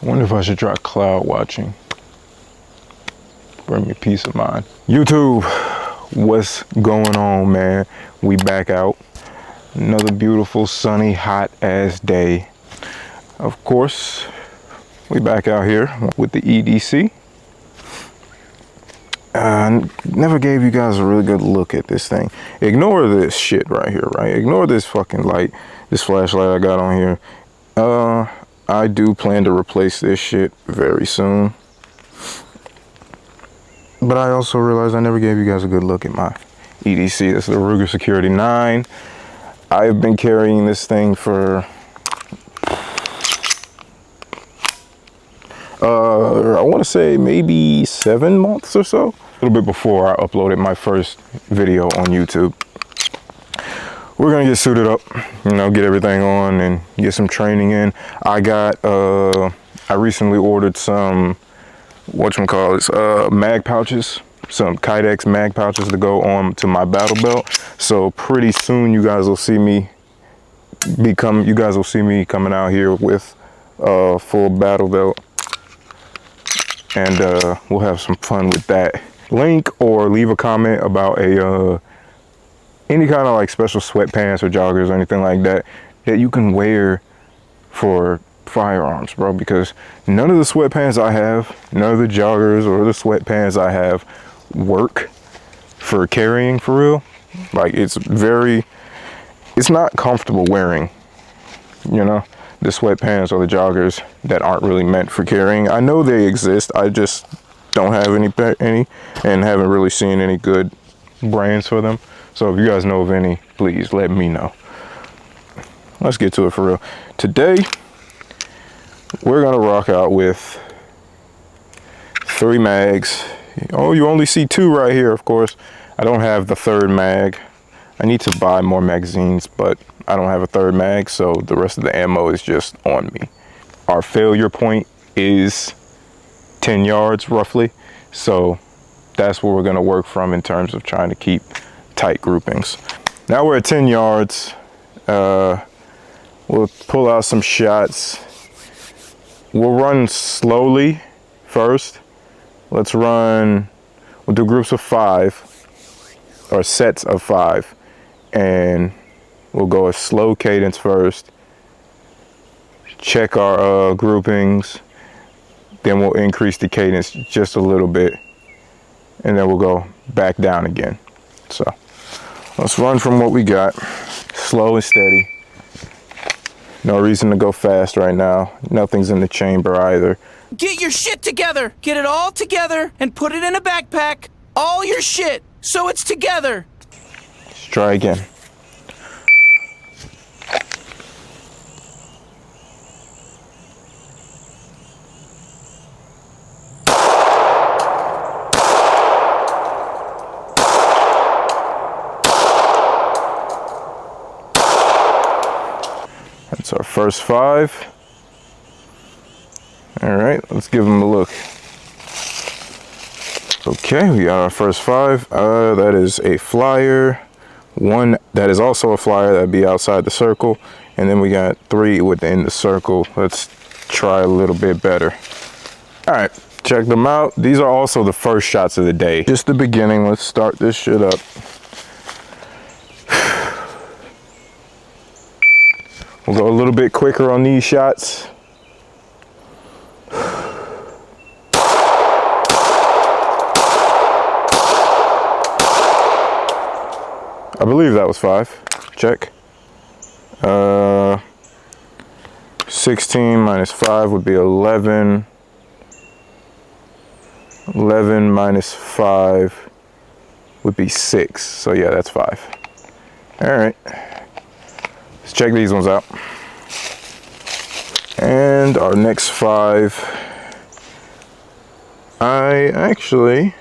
I wonder if I should try cloud watching. Bring me peace of mind. YouTube, what's going on, man? We back out. Another beautiful, sunny, hot ass day. Of course, we back out here with the EDC. Never gave you guys a really good look at this thing. Ignore this shit right here, right? Ignore this fucking light, this flashlight I got on here. I do plan to replace this shit very soon. But I also realized I never gave you guys a good look at my EDC. This is the Ruger Security 9. I've been carrying this thing for I want to say maybe 7 months or so. A little bit before I uploaded my first video on YouTube. We're gonna get suited up, you know, get everything on and get some training in. I recently ordered some, mag pouches, some Kydex mag pouches to go on to my battle belt. So pretty soon you guys will see me coming out here with a full battle belt. And we'll have some fun with that. Link or leave a comment about any kind of like special sweatpants or joggers or anything like that you can wear for firearms, bro, because none of the sweatpants I have, none of the joggers or the sweatpants I have work for carrying for real. Like it's not comfortable wearing, you know, the sweatpants or the joggers that aren't really meant for carrying. I know they exist, I just don't have any and haven't really seen any good brands for them. So if you guys know of any, please let me know. Let's get to it for real. Today, we're gonna rock out with 3 mags. Oh, you only see 2 right here, of course. I don't have the 3rd mag. I need to buy more magazines, but I don't have a 3rd mag, so the rest of the ammo is just on me. Our failure point is 10 yards roughly, so that's what we're gonna work from in terms of trying to keep tight groupings. Now we're at 10 yards. We'll pull out some shots. We'll run slowly first. We'll do groups of 5 or sets of 5, and we'll go a slow cadence first, check our groupings, then we'll increase the cadence just a little bit, and then we'll go back down again. So let's run from what we got, slow and steady. No reason to go fast right now. Nothing's in the chamber either. Get your shit together. Get it all together and put it in a backpack. All your shit, so it's together. Let's try again. That's our first 5. All right, let's give them a look. Okay, we got our first 5. That is a flyer. 1 that is also a flyer, that'd be outside the circle. And then we got 3 within the circle. Let's try a little bit better. All right, check them out. These are also the first shots of the day. Just the beginning. Let's start this shit up. We'll go a little bit quicker on these shots. I believe that was 5. Check. 16 minus 5 would be 11. 11 minus 5 would be 6. So yeah, that's 5. All right. Let's check these ones out. And our next 5. I actually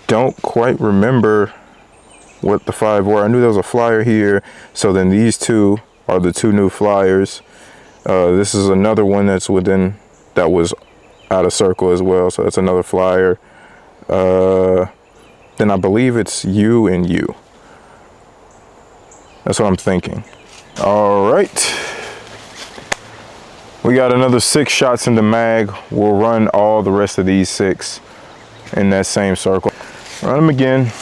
don't quite remember what the 5 were. I knew there was a flyer here, so then these 2 are the 2 new flyers. This is another one that was out of circle as well, so that's another flyer. Then I believe it's U and U. That's what I'm thinking. All right, We got another 6 shots in the mag. We'll run all the rest of these 6 in that same circle. Run them again,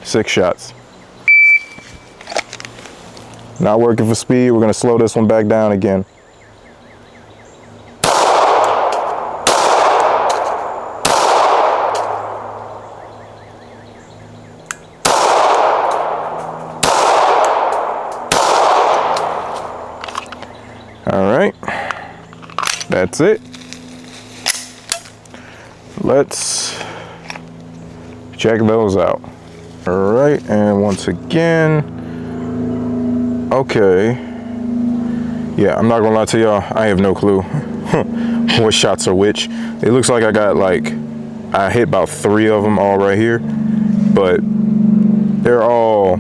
6 shots. Not working for speed. We're gonna slow this one back down again. All right, that's it. Let's check those out. All right, and once again, okay. Yeah, I'm not gonna lie to y'all, I have no clue what shots are which. It looks like I got I hit about 3 of them all right here, but they're all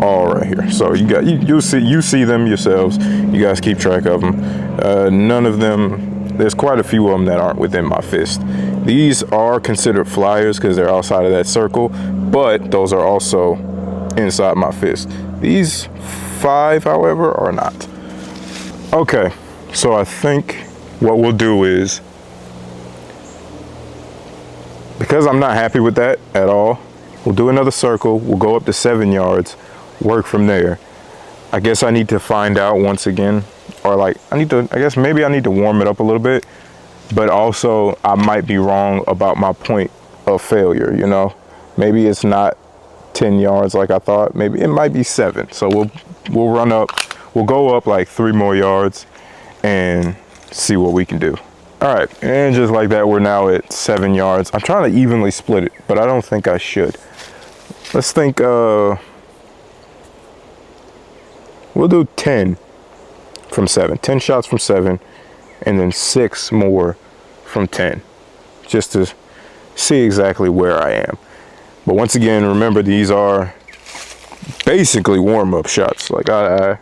right here. So you see them yourselves. You guys keep track of them. None of them, there's quite a few of them that aren't within my fist. These are considered flyers because they're outside of that circle, but those are also inside my fist. These 5, however, are not. Okay, so I think what we'll do is, because I'm not happy with that at all, we'll do another circle. We'll go up to 7 yards, work from there. I guess I need to find out once again, or I guess maybe I need to warm it up a little bit, but also I might be wrong about my point of failure, you know? Maybe it's not 10 yards like I thought. Maybe it might be 7. So we'll run up, we'll go up like 3 more yards and see what we can do. All right, and just like that, we're now at 7 yards. I'm trying to evenly split it, but I don't think I should. Let's think, we'll do 10 from 7, 10 shots from 7, and then 6 more from 10, just to see exactly where I am. But once again, remember, these are basically warm-up shots. Like I'm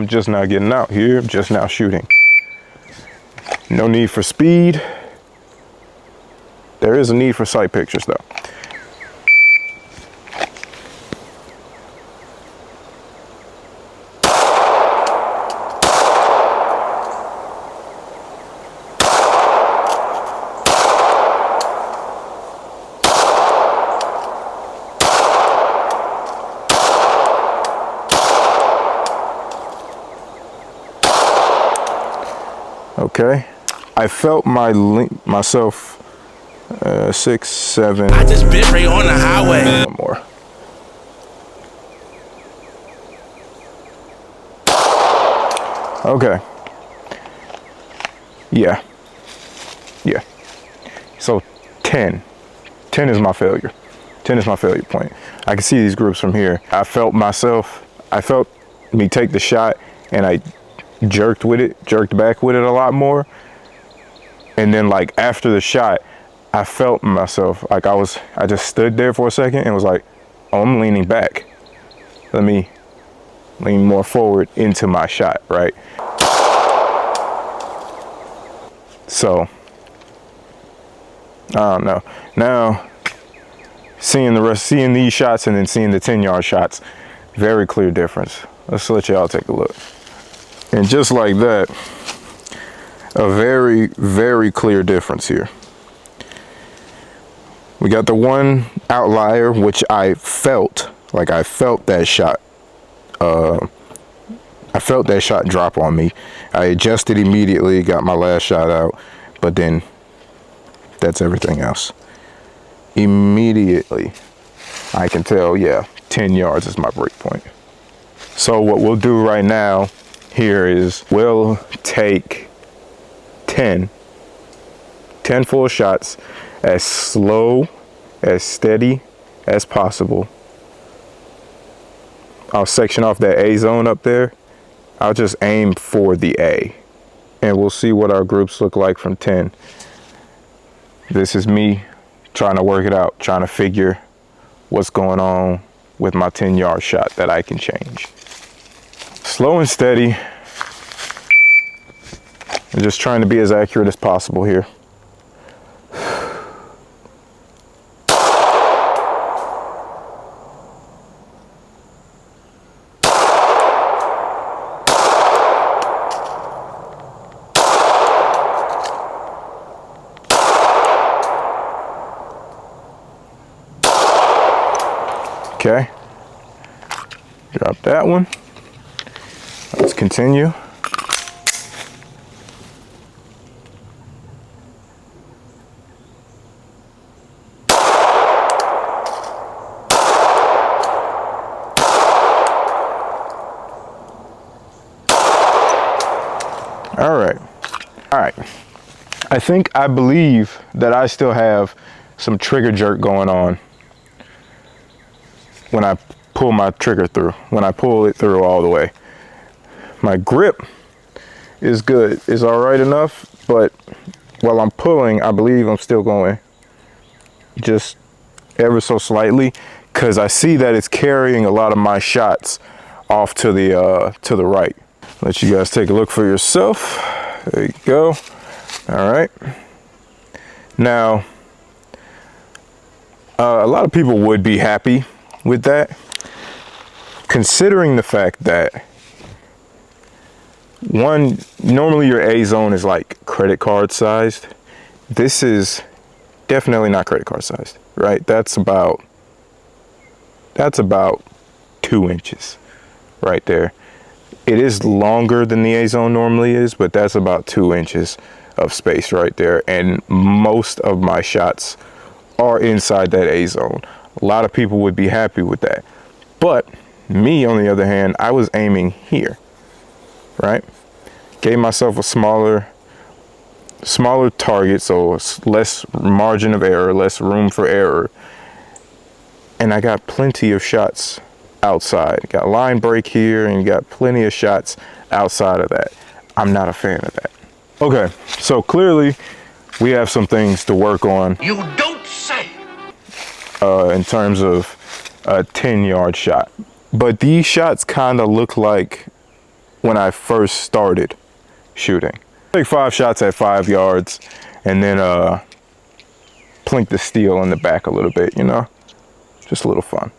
just now getting out here, just now shooting. No need for speed. There is a need for sight pictures though. Okay, I felt myself 6, 7. I just bit right on the highway. One more. Okay. Yeah. So 10 is my failure. 10 is my failure point. I can see these groups from here. I felt me take the shot, and I jerked back with it a lot more. And then like after the shot, I felt myself, like I just stood there for a second and was like, oh, I'm leaning back. Let me lean more forward into my shot, right? So, I don't know. Now, seeing these shots and then seeing the 10-yard shots, very clear difference. Let's let y'all take a look. And just like that, a very, very clear difference here. We got the one outlier, which I felt that shot. I felt that shot drop on me. I adjusted immediately, got my last shot out, but then that's everything else. Immediately, I can tell, yeah, 10 yards is my break point. So what we'll do right now here is we'll take 10 full shots, as slow, as steady as possible. I'll section off that A zone up there. I'll just aim for the A, and we'll see what our groups look like from 10. This is me trying to work it out, trying to figure what's going on with my 10-yard shot that I can change. Slow and steady. I'm just trying to be as accurate as possible here. Okay. Drop that one. Let's continue. All right. I believe that I still have some trigger jerk going on when I pull my trigger through, when I pull it through all the way. My grip is good, is all right enough, but while I'm pulling, I believe I'm still going just ever so slightly, because I see that it's carrying a lot of my shots off to the right. Let you guys take a look for yourself. There you go. All right. Now, a lot of people would be happy with that, considering the fact that, one, normally your A zone is like credit card sized. This is definitely not credit card sized, right? That's about 2 inches right there. It is longer than the A zone normally is, but that's about 2 inches of space right there. And most of my shots are inside that A zone. A lot of people would be happy with that. But me, on the other hand, I was aiming here, right? Gave myself a smaller target, so less margin of error, less room for error. And I got plenty of shots outside. Got line break here and got plenty of shots outside of that. I'm not a fan of that. Okay, so clearly we have some things to work on. You don't say. In terms of a 10-yard shot. But these shots kind of look like when I first started shooting. Take 5 shots at 5 yards and then plink the steel in the back a little bit, you know? Just a little fun.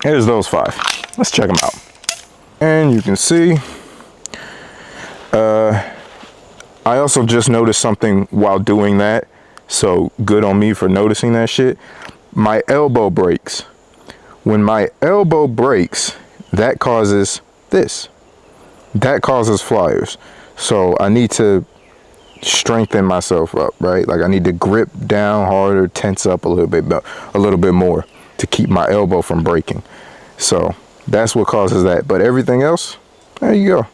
Here's those 5. Let's check them out. And you can see, I also just noticed something while doing that. So good on me for noticing that shit. My elbow breaks. When my elbow breaks, that causes this. That causes flyers. So I need to strengthen myself up, right? Like I need to grip down harder, tense up a little bit more to keep my elbow from breaking. So that's what causes that. But everything else, there you go.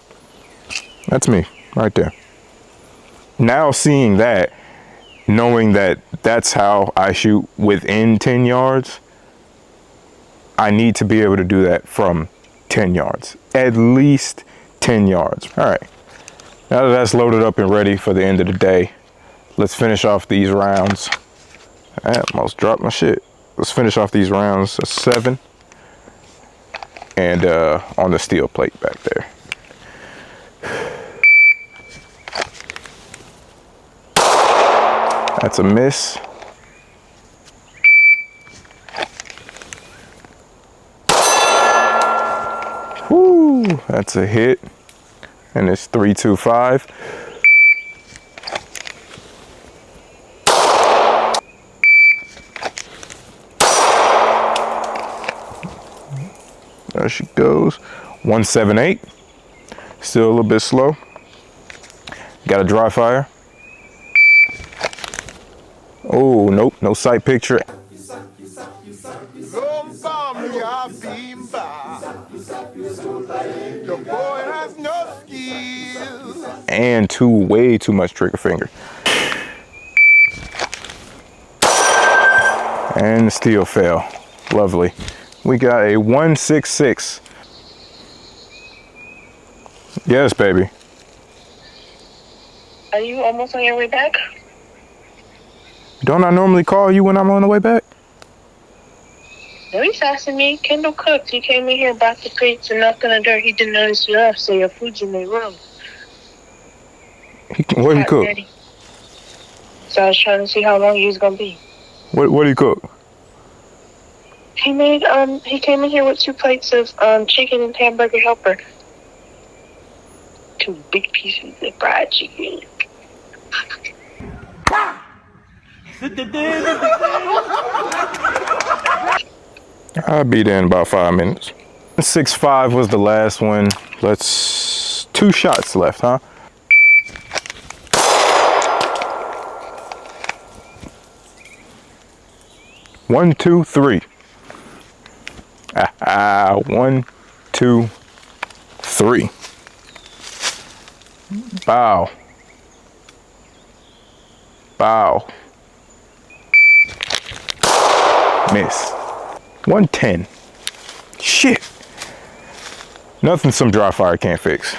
That's me right there. Now seeing that, knowing that that's how I shoot within 10 yards, I need to be able to do that from 10 yards, at least 10 yards. All right, now that that's loaded up and ready for the end of the day, let's finish off these rounds. I almost dropped my shit. Let's finish off these rounds. A 7 and on the steel plate back there. That's a miss. Woo, that's a hit. And it's 325. There she goes. 178. Still a little bit slow. Got a dry fire. Oh, nope, no sight picture. And way too much trigger finger. And the steel fell. Lovely. We got a 166. Yes, baby. Are you almost on your way back? Don't I normally call you when I'm on the way back? No, he's asking me. Kendall cooked. He came in here, brought the plates and knocked on the door. He didn't notice you left, so your food's in the room. What he Hot cook? ready. So I was trying to see how long you was gonna be. What he cook? He made he came in here with 2 plates of chicken and hamburger helper. 2 big pieces of fried chicken. I'll be there in about 5 minutes. 6-5 was the last one. Let's 2 shots left, huh? One, two, three. 1, 2, 3. Bow. Bow. Miss. 110. Shit. Nothing some dry fire can't fix.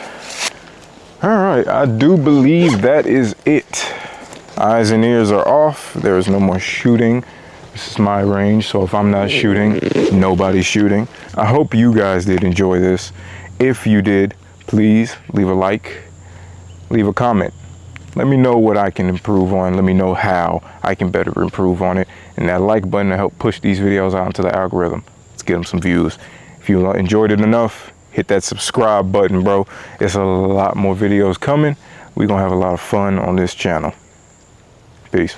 All right, I do believe that is it. Eyes and ears are off. There is no more shooting. This is my range, so if I'm not shooting, nobody's shooting. I hope you guys did enjoy this. If you did, please leave a like, leave a comment. Let me know what I can improve on. Let me know how I can better improve on it. And that like button to help push these videos out into the algorithm. Let's get them some views. If you enjoyed it enough, hit that subscribe button, bro. There's a lot more videos coming. We're gonna have a lot of fun on this channel. Peace.